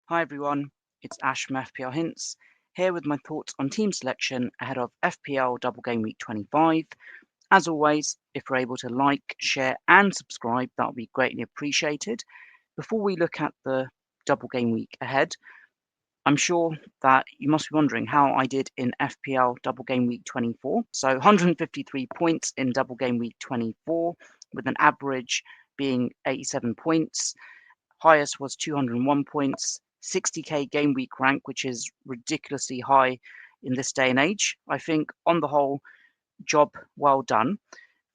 Hi everyone, it's Ash from FPL Hints, here with my thoughts on team selection ahead of FPL Double Game Week 25. As always, if you're able to like, share and subscribe, that would be greatly appreciated. Before we look at the Double Game Week ahead, I'm sure that you must be wondering how I did in FPL Double Game Week 24. So 153 points in Double Game Week 24, with an average being 87 points. Highest was 201 points, 60k game week rank, which is ridiculously high in this day and age. I think on the whole, job well done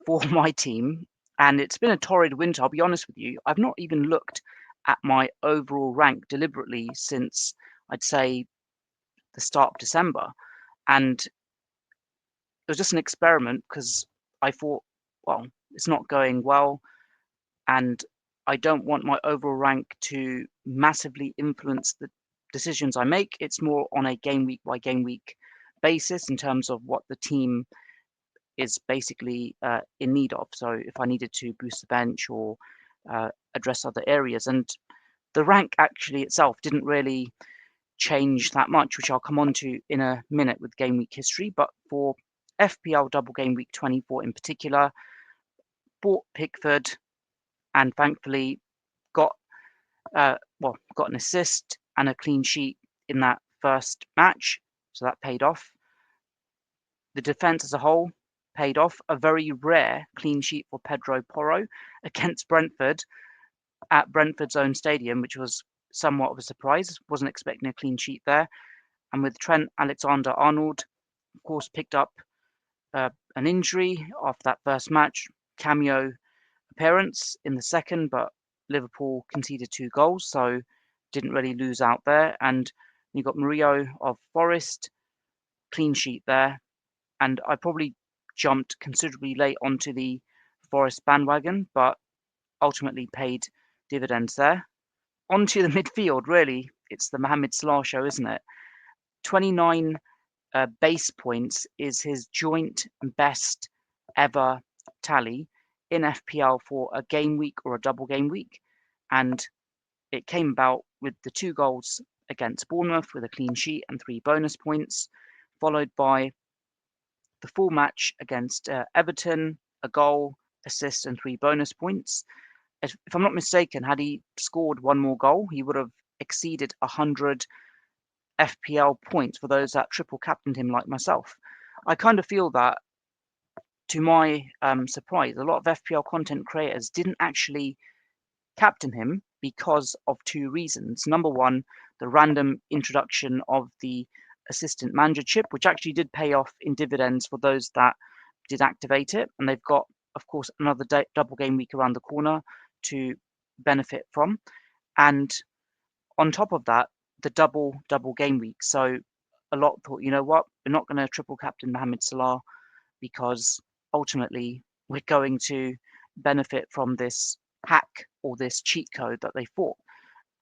for my team. And it's been a torrid winter, I'll be honest with you. I've not even looked at my overall rank deliberately since I'd say the start of December. And it was just an experiment because I thought, well, it's not going well. And I don't want my overall rank to massively influence the decisions I make. It's more on a game week by game week basis in terms of what the team is basically in need of. So if I needed to boost the bench or address other areas, and the rank actually itself didn't really change that much, which I'll come on to in a minute with game week history. But for FPL Double Game Week 24 in particular, bought Pickford and thankfully got got an assist and a clean sheet in that first match, so that paid off. The defence as a whole paid off. A very rare clean sheet for Pedro Porro against Brentford at Brentford's own stadium, which was somewhat of a surprise. Wasn't expecting a clean sheet there. And with Trent Alexander-Arnold, of course, picked up an injury after that first match, cameo appearance in the second, but Liverpool conceded 2 goals, so didn't really lose out there. And you got Murillo of Forest, clean sheet there. And I probably jumped considerably late onto the Forest bandwagon, but ultimately paid dividends there. Onto the midfield, really, it's the Mohamed Salah show, isn't it? 29 base points is his joint best ever tally in FPL for a game week or a double game week. And it came about with the 2 goals against Bournemouth with a clean sheet and 3 bonus points, followed by the full match against Everton, a goal, assist, and 3 bonus points. If I'm not mistaken, had he scored 1 more goal, he would have exceeded 100 FPL points for those that triple captained him like myself. I kind of feel that, to my surprise, a lot of FPL content creators didn't actually captain him because of 2 reasons. Number one, the random introduction of the assistant manager chip, which actually did pay off in dividends for those that did activate it. And they've got, of course, another double game week around the corner to benefit from. And on top of that, the double game week. So a lot thought, you know what, we're not going to triple captain Mohamed Salah because ultimately we're going to benefit from this hack or this cheat code that they fought.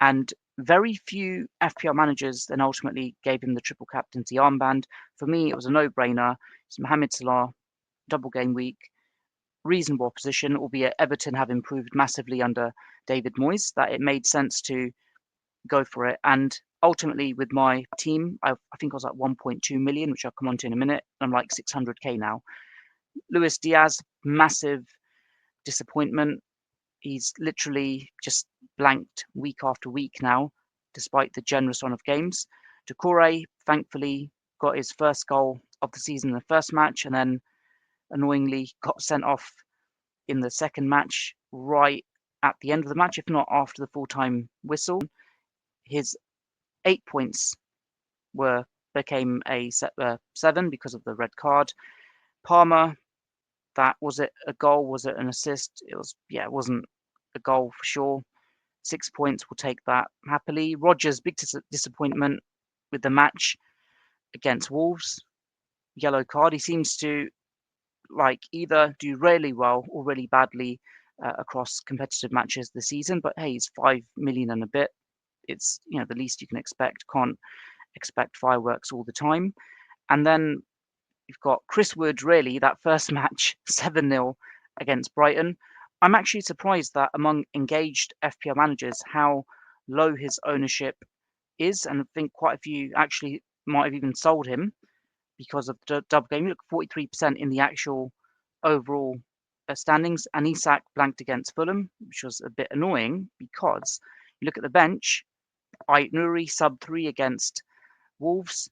And very few FPL managers then ultimately gave him the triple captaincy armband. For me, it was a no-brainer. It's Mohamed Salah, double game week, reasonable opposition, albeit Everton have improved massively under David Moyes, that it made sense to go for it. And ultimately, with my team, I think I was at 1.2 million, which I'll come on to in a minute. I'm like 600k now. Luis Diaz, massive disappointment. He's literally just blanked week after week now, despite the generous run of games. Doucouré, thankfully, got his first goal of the season in the first match, and then annoyingly got sent off in the second match right at the end of the match, if not after the full-time whistle. His 8 points became a 7 because of the red card. Palmer, that was it a goal? Was it an assist? It was, yeah, it wasn't a goal for sure. 6 points, we'll take that happily. Rodgers, big disappointment with the match against Wolves. Yellow card. He seems to either do really well or really badly across competitive matches this season. But hey, he's 5 million and a bit. It's the least you can expect. Can't expect fireworks all the time. And then you've got Chris Wood. Really, that first match 7-0 against Brighton. I'm actually surprised that among engaged FPL managers, how low his ownership is, and I think quite a few actually might have even sold him because of the double game. Look, 43% in the actual overall standings, and Isak blanked against Fulham, which was a bit annoying because you look at the bench. Nuri sub 3 against Wolves.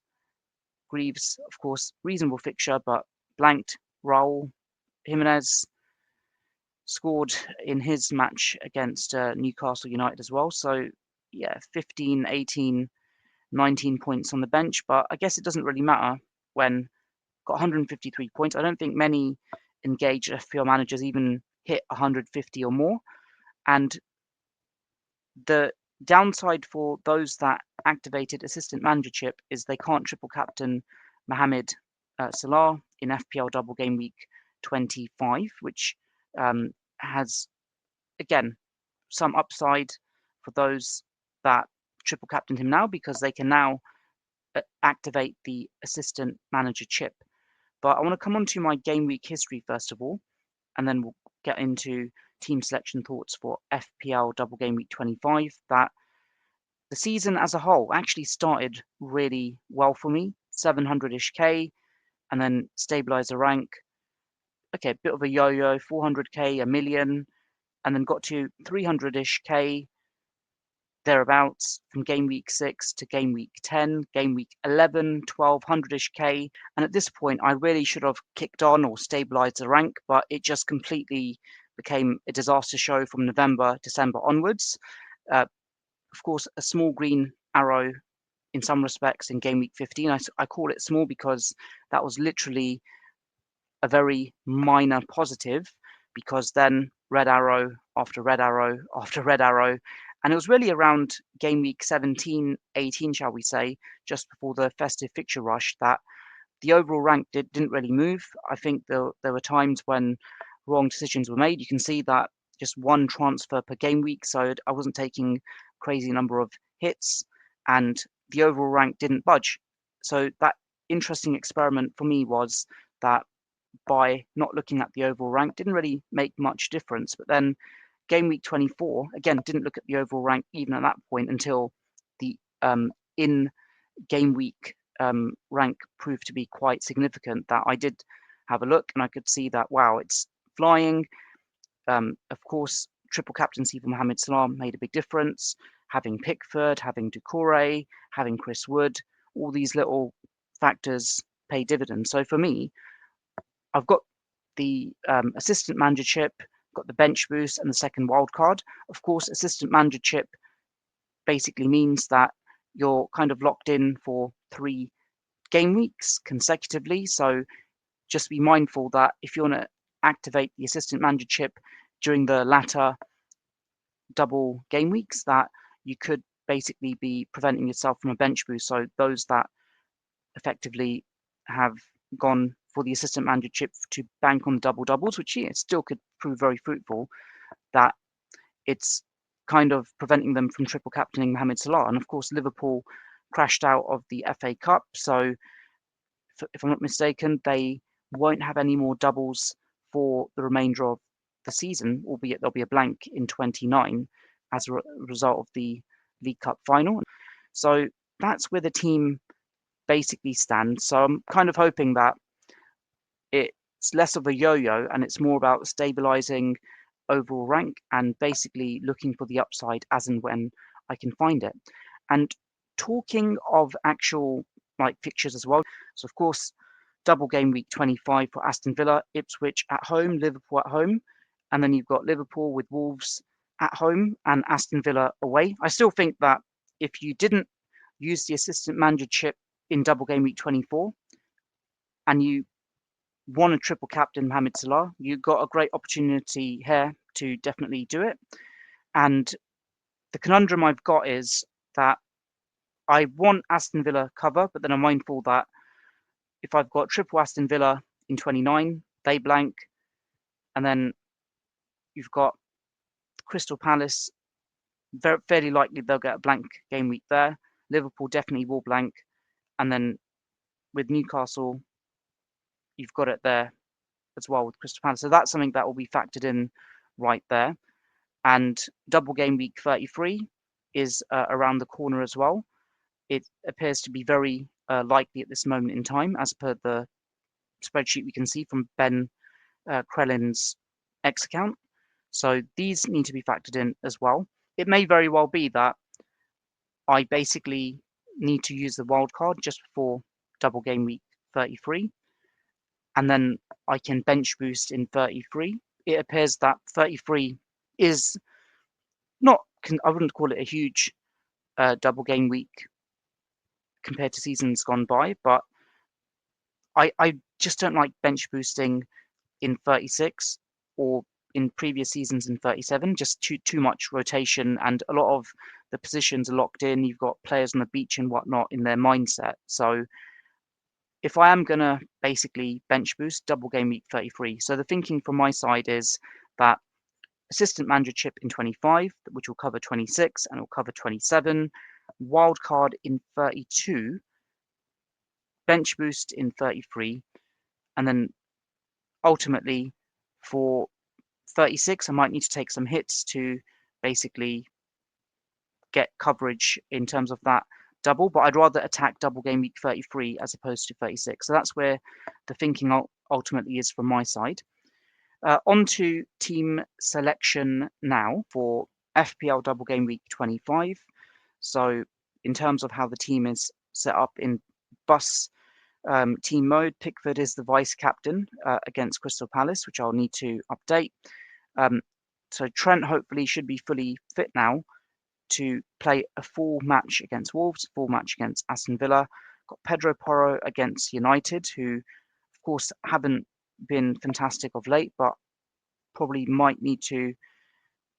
Greaves, of course, reasonable fixture, but blanked. Raul Jimenez scored in his match against Newcastle United as well. So, yeah, 15, 18, 19 points on the bench. But I guess it doesn't really matter when got 153 points. I don't think many engaged FPL managers even hit 150 or more. And the downside for those that activated assistant manager chip is they can't triple captain Mohamed Salah in FPL double game week 25, which has, again, some upside for those that triple captained him now, because they can now activate the assistant manager chip. But I want to come on to my game week history first of all, and then we'll get into team selection thoughts for FPL double game week 25. That the season as a whole actually started really well for me, 700-ish K, and then stabilizer rank. Okay, a bit of a yo-yo, 400K, a million, and then got to 300-ish K, thereabouts, from game week 6 to game week 10, game week 11, 1200-ish K. And at this point, I really should have kicked on or stabilized the rank, but it just completely became a disaster show from November, December onwards. Of course, a small green arrow in some respects in game week 15. I call it small because that was literally a very minor positive, because then red arrow after red arrow after red arrow. And it was really around game week 17, 18, shall we say, just before the festive fixture rush, that the overall rank didn't really move. I think there were times when wrong decisions were made. You can see that just one transfer per game week, so I wasn't taking crazy number of hits, and the overall rank didn't budge. So that interesting experiment for me was that by not looking at the overall rank didn't really make much difference. But then game week 24, again, didn't look at the overall rank even at that point until the in game week rank proved to be quite significant. That I did have a look and I could see that, wow, it's flying. Of course, triple captaincy for Mohamed Salah made a big difference. Having Pickford, having Doucouré, having Chris Wood, all these little factors pay dividends. So for me, I've got the assistant manager chip, got the bench boost, and the second wild card. Of course, assistant manager chip basically means that you're kind of locked in for 3 game weeks consecutively. So just be mindful that if you want to activate the assistant manager chip during the latter double game weeks, that you could basically be preventing yourself from a bench boost. So those that effectively have gone for the assistant manager chip to bank on double doubles, which still could prove very fruitful, that it's kind of preventing them from triple captaining Mohamed Salah. And of course, Liverpool crashed out of the FA Cup, so if I'm not mistaken, they won't have any more doubles for the remainder of the season, albeit there'll be a blank in 29 as a result of the League Cup final. So that's where the team basically stands. So I'm kind of hoping that it's less of a yo-yo and it's more about stabilizing overall rank and basically looking for the upside as and when I can find it. And talking of actual fixtures as well, so of course, double game week 25 for Aston Villa, Ipswich at home, Liverpool at home, and then you've got Liverpool with Wolves at home and Aston Villa away. I still think that if you didn't use the assistant manager chip in double game week 24 and you want to triple captain Mohamed Salah, you've got a great opportunity here to definitely do it. And the conundrum I've got is that I want Aston Villa cover, but then I'm mindful that if I've got triple Aston Villa in 29, they blank, and then you've got Crystal Palace, fairly likely they'll get a blank game week there. Liverpool definitely will blank, and then with Newcastle, you've got it there as well with Crystal Palace. So that's something that will be factored in right there. And double game week 33 is around the corner as well. it appears to be very likely at this moment in time, as per the spreadsheet we can see from Ben CRELLIN'S X account. So these need to be factored in as well. It may very well be that I basically need to use the wildcard just before double game week 33, and then I can bench boost in 33. It appears that 33 is not, I wouldn't call it a huge double game week compared to seasons gone by, but I just don't like bench boosting in 36 or in previous seasons in 37. Just too much rotation, and a lot of the positions are locked in. You've got players on the beach and whatnot in their mindset. So if I am going to basically bench boost, double game week 33. So the thinking from my side is that assistant manager chip in 25, which will cover 26 and it will cover 27, wildcard in 32, bench boost in 33, and then ultimately for 36, I might need to take some hits to basically get coverage in terms of that double, but I'd rather attack double game week 33 as opposed to 36. So that's where the thinking ultimately is from my side. On to team selection now for FPL double game week 25. So in terms of how the team is set up in bus team mode, Pickford is the vice captain against Crystal Palace, which I'll need to update. So Trent hopefully should be fully fit now to play a full match against Wolves, full match against Aston Villa. Got Pedro Porro against United, who of course haven't been fantastic of late, but probably might need to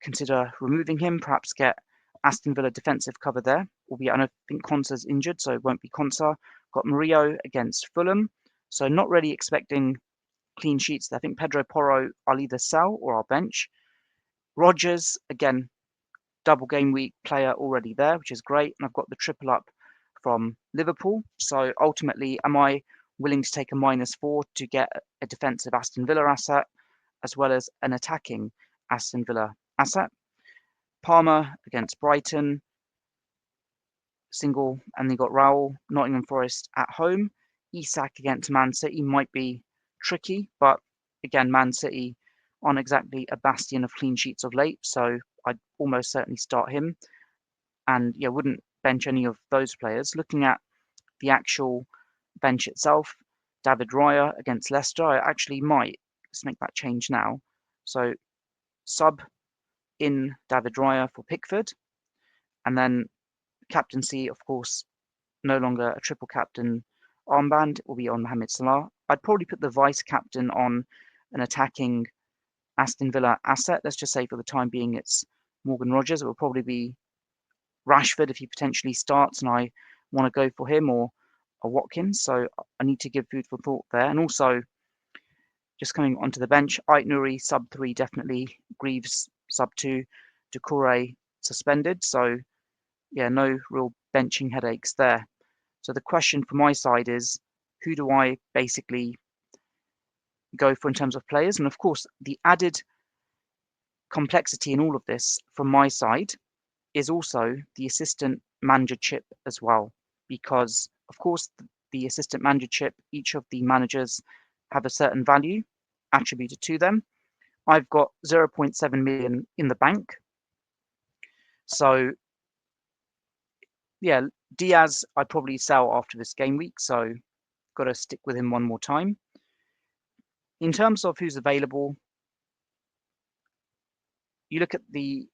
consider removing him, perhaps get Aston Villa defensive cover there, albeit I don't think Konsa's injured, so it won't be Konsa. Got Murillo against Fulham, so not really expecting clean sheets there. I think Pedro Porro I'll either sell or I'll bench. Rodgers, again, double game week player already there, which is great. And I've got the triple up from Liverpool. So ultimately, am I willing to take a -4 to get a defensive Aston Villa asset, as well as an attacking Aston Villa asset? Palmer against Brighton, single, and then got Raul, Nottingham Forest at home. Isak against Man City might be tricky, but again, Man City aren't exactly a bastion of clean sheets of late, so I'd almost certainly start him. And yeah, wouldn't bench any of those players. Looking at the actual bench itself, David Raya against Leicester, I actually might, let's make that change now. So sub in David Raya for Pickford, and then captaincy, of course, no longer a triple captain armband, will be on Mohamed Salah. I'd probably put the vice captain on an attacking Aston Villa asset. Let's just say for the time being it's Morgan Rodgers. It will probably be Rashford if he potentially starts and I want to go for him, or Watkins. So I need to give food for thought there. And also, just coming onto the bench, Ait-Nouri sub 3 definitely, Greaves sub 2, Doucouré suspended. So yeah, no real benching headaches there. So the question from my side is, who do I basically go for in terms of players? And of course, the added complexity in all of this from my side is also the assistant manager chip as well, because of course the assistant manager chip, each of the managers have a certain value attributed to them. I've got 0.7 million in the bank. So yeah, Diaz I'd probably sell after this game week, so got to stick with him one more time. In terms of who's available, you look at the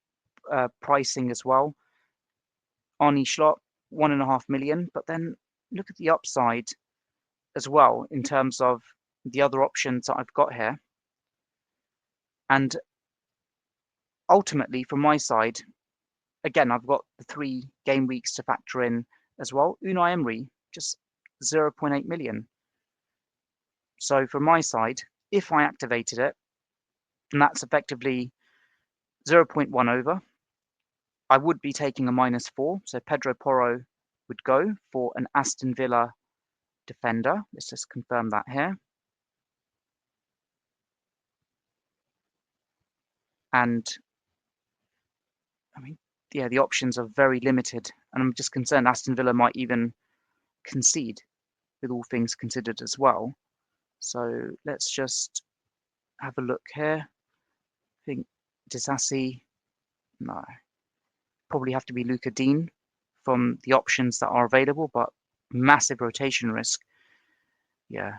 pricing as well. Arnie Schlott, 1.5 million, but then look at the upside as well in terms of the other options that I've got here. And ultimately, from my side, again, I've got the 3 game weeks to factor in as well. Unai Emery, just 0.8 million. So from my side, if I activated it, and that's effectively 0.1 over, I would be taking a -4. So Pedro Porro would go for an Aston Villa defender. Let's just confirm that here. And I mean, yeah, the options are very limited, and I'm just concerned Aston Villa might even concede, with all things considered as well. So let's just have a look here. I think Disassi, no, probably have to be Luca Dean from the options that are available, but massive rotation risk. Yeah,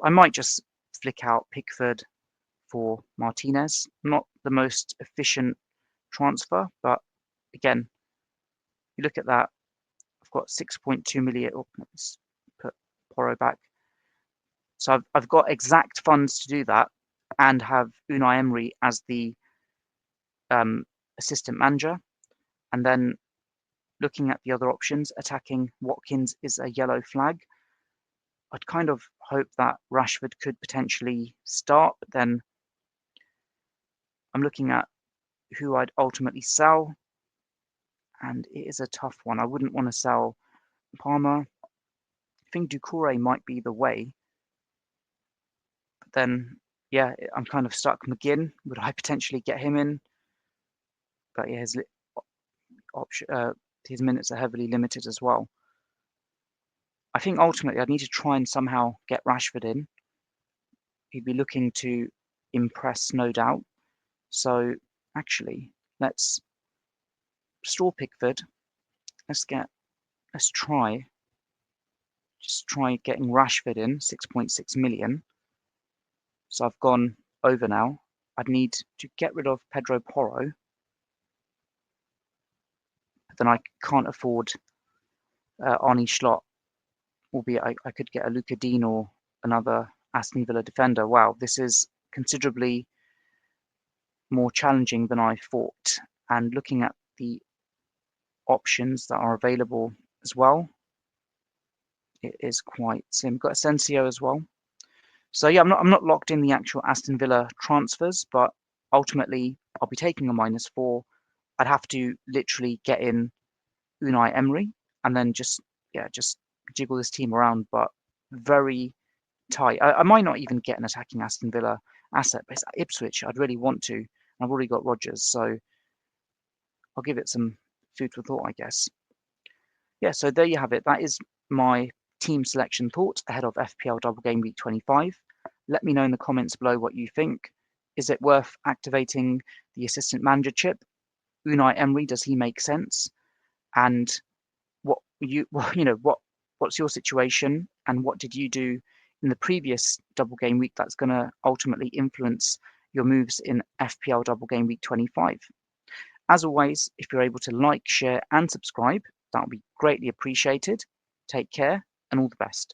I might just flick out Pickford for Martinez. Not the most efficient transfer, but again, you look at that, I've got 6.2 million. Oh, let's put Porro back. So I've got exact funds to do that and have Unai Emery as the assistant manager. And then looking at the other options, attacking Watkins is a yellow flag. I'd kind of hope that Rashford could potentially start, but then I'm looking at who I'd ultimately sell, and it is a tough one. I wouldn't want to sell Palmer. I think Doucouré might be the way, but then, yeah, I'm kind of stuck. McGinn, would I potentially get him in? But yeah, his minutes are heavily limited as well. I think ultimately I'd need to try and somehow get Rashford in. He'd be looking to impress, no doubt. So actually, let's store Pickford. Let's try getting Rashford in, 6.6 million. So I've gone over now. I'd need to get rid of Pedro Porro, but then I can't afford Arnie Schlott, albeit I could get a Luca Dean or another Aston Villa defender. Wow, this is considerably more challenging than I thought. And looking at the options that are available as well, it is quite slim. We've got Asensio as well. So yeah, I'm not locked in the actual Aston Villa transfers, but ultimately I'll be taking a -4. I'd have to literally get in Unai Emery and then just jiggle this team around, but very tight. I might not even get an attacking Aston Villa asset, but it's Ipswich. I'd really want to. I've already got Rodgers, so I'll give it some food for thought, I guess. Yeah, so there you have it. That is my team selection thoughts ahead of FPL Double Game Week 25. Let me know in the comments below what you think. Is it worth activating the assistant manager chip? Unai Emery, does he make sense? And what's your situation, and what did you do in the previous Double Game Week that's going to ultimately influence your moves in FPL Double Game Week 25? As always, if you're able to like, share, and subscribe, that would be greatly appreciated. Take care, and all the best.